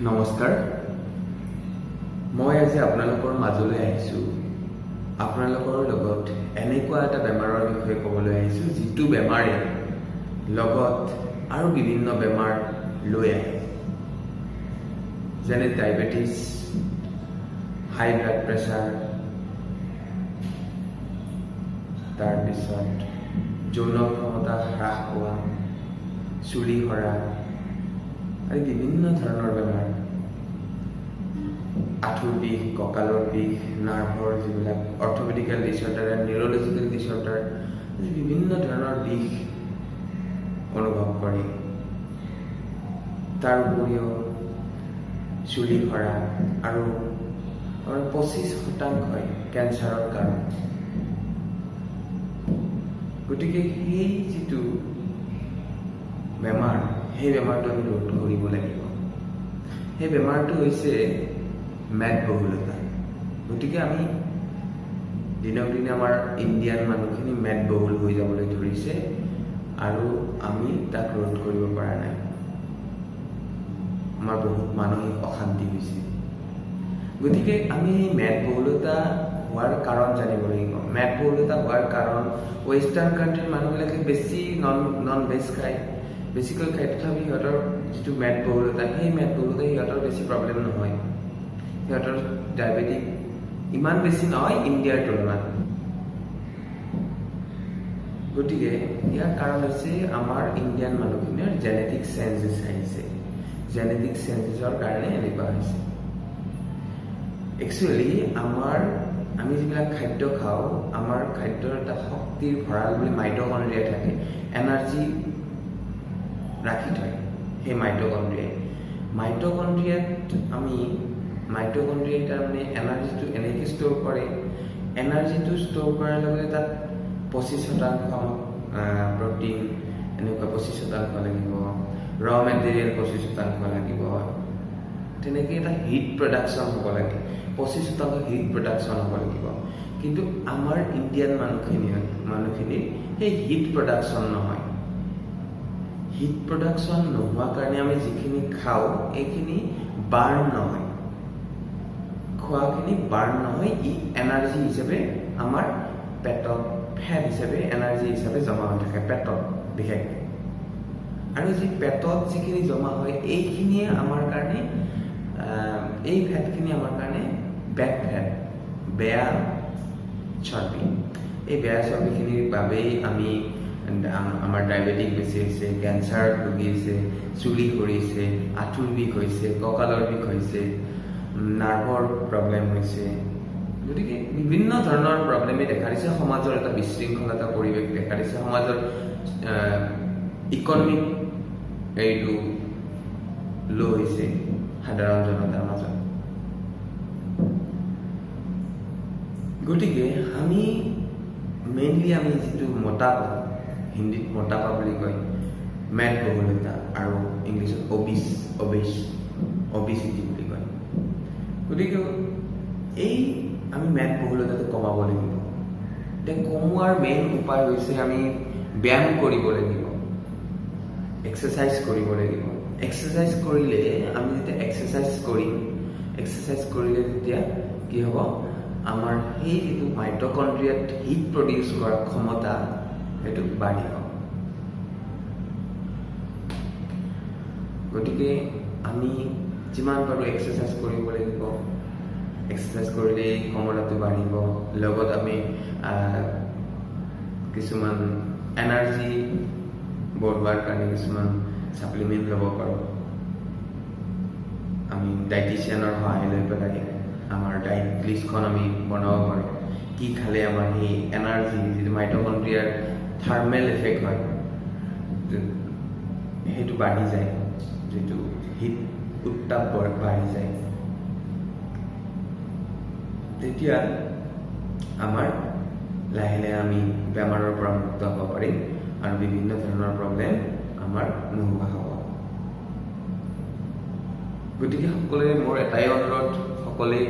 নমস্কাৰ মই আজি আপোনালোকৰ মাজলৈ আহিছোঁ আপোনালোকৰ লগত এনেকুৱা এটা বেমাৰৰ বিষয়ে ক'বলৈ আহিছোঁ যিটো বেমাৰে লগত আৰু বিভিন্ন বেমাৰ লৈ আহে যেনে ডায়েবেটিছ হাই ব্লাড প্ৰেছাৰ তাৰপিছত যৌন ক্ষমতা হ্ৰাস হোৱা চুলি সৰা আৰু বিভিন্ন ধৰণৰ বেমাৰ আঁঠুৰ বিষ কঁকালৰ বিষ নাৰ্ভৰ যিবিলাক অৰ্থপেডিকেল ডিছঅৰ্ডাৰ আৰু নিউৰলজিকেল ডিছঅৰ্ডাৰ বিভিন্ন ধৰণৰ বিষ অনুভৱ কৰে তাৰ উপৰিও চুলি সৰা আৰু আমাৰ 25% কেঞ্চাৰৰ কাৰণ গতিকে সেই যিটো বেমাৰ সেই বেমাৰটো আমি ৰোধ কৰিব লাগিব সেই বেমাৰটো হৈছে মেদবহুলতা গতিকে আমি দিনক দিনে আমাৰ ইণ্ডিয়ান মানুহখিনি মেদবহুল হৈ যাবলৈ ধৰিছে আৰু আমি তাক ৰোধ কৰিব পৰা নাই আমাৰ বহুত মানসিক অশান্তি হৈছে গতিকে আমি মেদবহুলতা হোৱাৰ কাৰণ জানিব লাগিব মেদবহুলতা হোৱাৰ কাৰণ ৱেষ্টাৰ্ণ কাণ্ট্ৰিৰ মানুহবিলাকে বেছি নন ভেজ খায় বেছিকৈ খায় তথাপি সিহঁতৰ যিটো মেদবহুলতা সেই মেদবহুলতা সিহঁতৰ বেছি প্ৰব্লেম নহয় সিহঁতৰ ডায়েবেটিক ইমান বেছি নহয় ইণ্ডিয়াৰ তুলনাত গতিকে ইয়াৰ কাৰণ হৈছে আমাৰ ইণ্ডিয়ান মানুহখিনিৰ জেনেটিক চেঞ্জেছ আহিছে জেনেটিক চেঞ্জেছৰ কাৰণে এনেকুৱা হৈছে একচুৱেলি আমি যিবিলাক খাদ্য খাওঁ আমাৰ খাদ্যৰ এটা শক্তিৰ ভঁৰাল বুলি মাইটকণ্ড্ৰিয়া থাকে এনাৰ্জি ৰাখি থয় সেই মাইটকণ্ড্ৰিয়াই তাৰমানে এনাৰ্জিটো এনেকৈ ষ্ট'ৰ কৰে এনাৰ্জিটো ষ্ট'ৰ কৰাৰ লগে তাত 25% প্ৰটিন এনেকুৱা 25% লাগিব ৰ মেটেৰিয়েল 25% লাগিব তেনেকৈ এটা হিট প্ৰডাকশ্যন হ'ব লাগে 25% হিট প্ৰডাকশ্যন হ'ব লাগিব কিন্তু আমাৰ ইণ্ডিয়ান মানুহখিনিৰ সেই হিট প্ৰডাকশ্যন নহয় হিট প্ৰডাকশ্যন নোহোৱাৰ কাৰণে আমি যিখিনি খাওঁ এইখিনি বাৰ্ণ নহয় খোৱাখিনি বাৰ্ণ নহয় ই এনাৰ্জি হিচাপে আমাৰ পেটত ফেট হিচাপে এনাৰ্জি হিচাপে জমা হৈ থাকে পেটত বিশেষকৈ আৰু যি পেটত যিখিনি জমা হয় এইখিনিয়ে আমাৰ কাৰণে এই ফেটখিনি আমাৰ কাৰণে বেড ফেট বেয়া চৰ্বি এই বেয়া চৰ্বিখিনিৰ বাবেই আমাৰ ডায়েবেটিক বেছি হৈছে কেঞ্চাৰত ভুগি আছে চুলি সৰিছে আঁঠুৰ বিষ হৈছে কঁকালৰ বিষ হৈছে নাৰ্ভৰ প্ৰব্লেম হৈছে গতিকে বিভিন্ন ধৰণৰ প্ৰব্লেমে দেখা দিছে সমাজৰ এটা বিশৃংখলতা পৰিৱেশ দেখা দিছে সমাজৰ ইকনমিক এইটো ল' হৈছে সাধাৰণ জনতাৰ মাজত গতিকে আমি যিটো মোটাপা হিন্দীত মোটাপা বুলি কয় মেদবহুলতা আৰু ইংলিছত অবিচিটি বুলি কয় গতিকে এই আমি মেদবহুলতাটো কমাব লাগিব এতিয়া কমোৱাৰ মেইন উপায় হৈছে আমি ব্যায়াম কৰিব লাগিব এক্সাৰচাইজ কৰিব লাগিব এক্সাৰচাইজ কৰিলে আমি যেতিয়া এক্সাৰচাইজ কৰিলে তেতিয়া কি হ'ব আমাৰ সেই যিটো মাইটকণ্ড্ৰিয়াত হিট প্ৰডিউচ কৰাৰ ক্ষমতা সেইটো বাঢ়িব গতিকে আমি যিমান পাৰোঁ এক্সাৰচাইজ কৰিব লাগিব এক্সাৰচাইজ কৰিলেই ক্ষমতাটো বাঢ়িব লগত আমি কিছুমান এনাৰ্জি বঢ়োৱাৰ কাৰণে কিছুমান ছাপ্লিমেণ্ট ল'ব পাৰোঁ আমি ডাইটিচিয়ানৰ সহায় লৈ পেলাই আমাৰ ডায়েট লিষ্টখন আমি বনাব পাৰোঁ কি খালে আমাৰ সেই এনাৰ্জি যিটো মাইটকণ্ড্ৰিয়াৰ থাৰ্মেল এফেক্ট হয় সেইটো বাঢ়ি যায় যিটো হিট উত্তাপ বাঢ়ি যায় তেতিয়া আমাৰ লাহে লাহে আমি বেমাৰৰ পৰা মুক্ত হ'ব পাৰিম আৰু বিভিন্ন ধৰণৰ প্ৰব্লেম আমাৰ নোহোৱা হ'ব গতিকে সকলোৱে মোৰ এটাই অনুৰোধ সকলোৱে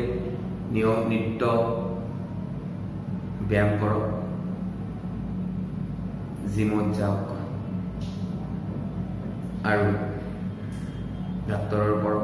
নিত্য ব্যায়াম কৰক জিমত যাওক আৰু ডাক্তৰৰ পৰামৰ্শ